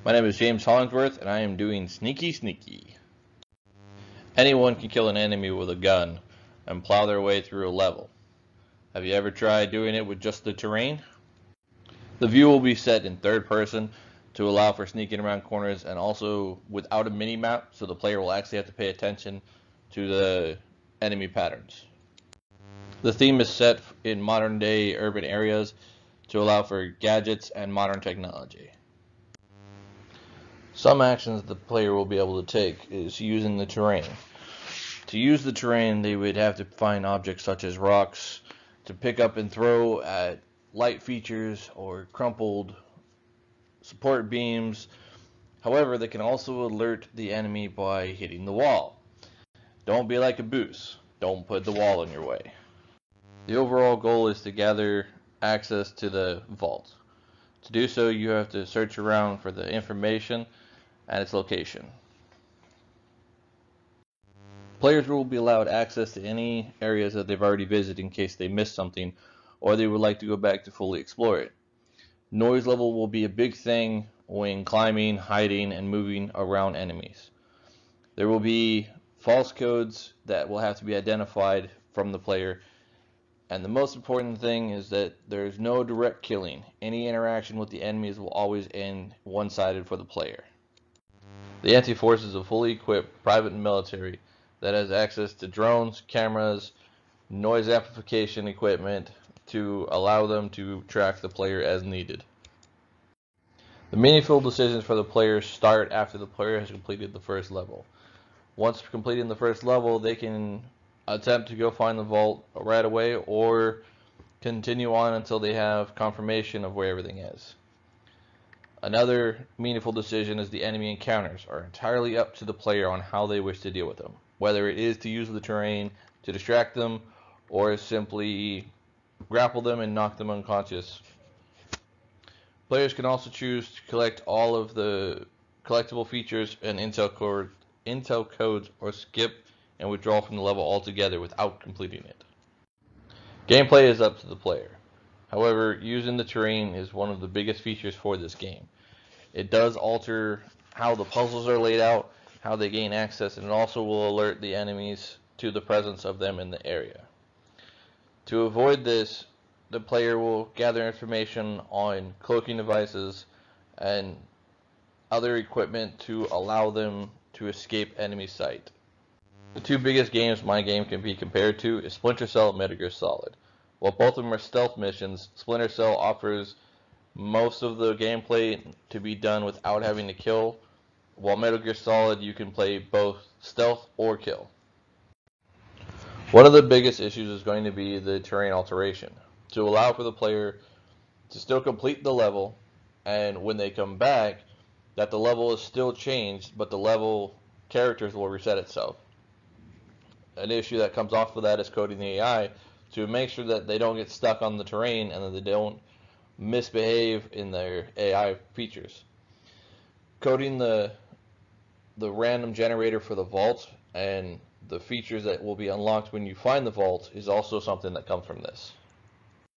My name is James Hollingsworth, and I am doing Sneaky Sneaky. Anyone can kill an enemy with a gun and plow their way through a level. Have you ever tried doing it with just the terrain? The view will be set in third person to allow for sneaking around corners and also without a mini-map, so the player will actually have to pay attention to the enemy patterns. The theme is set in modern day urban areas to allow for gadgets and modern technology. Some actions the player will be able to take is using the terrain. To use the terrain, they would have to find objects such as rocks to pick up and throw at light features or crumpled support beams. However, they can also alert the enemy by hitting the wall. Don't be like a Boos. Don't put the wall in your way. The overall goal is to gather access to the vault. To do so, you have to search around for the information and its location. Players will be allowed access to any areas that they've already visited in case they missed something or they would like to go back to fully explore it. Noise level will be a big thing when climbing, hiding, and moving around enemies. There will be false codes that will have to be identified from the player, and the most important thing is that there is no direct killing. Any interaction with the enemies will always end one-sided for the player. The Anti-Force is a fully equipped private military that has access to drones, cameras, noise amplification equipment to allow them to track the player as needed. The meaningful decisions for the player start after the player has completed the first level. Once completing the first level, they can attempt to go find the vault right away or continue on until they have confirmation of where everything is. Another meaningful decision is the enemy encounters are entirely up to the player on how they wish to deal with them, whether it is to use the terrain to distract them or simply grapple them and knock them unconscious. Players can also choose to collect all of the collectible features and intel codes or skip and withdraw from the level altogether without completing it. Gameplay is up to the player. However, using the terrain is one of the biggest features for this game. It does alter how the puzzles are laid out, how they gain access, and it also will alert the enemies to the presence of them in the area. To avoid this, the player will gather information on cloaking devices and other equipment to allow them to escape enemy sight. The two biggest games my game can be compared to is Splinter Cell and Metal Gear Solid. While both of them are stealth missions, Splinter Cell offers most of the gameplay to be done without having to kill, while Metal Gear Solid you can play both stealth or kill. One of the biggest issues is going to be the terrain alteration, to allow for the player to still complete the level, and when they come back, that the level is still changed, but the level characters will reset itself. An issue that comes off of that is coding the AI to make sure that they don't get stuck on the terrain and that they don't misbehave in their AI features. Coding the random generator for the vault and the features that will be unlocked when you find the vault is also something that comes from this.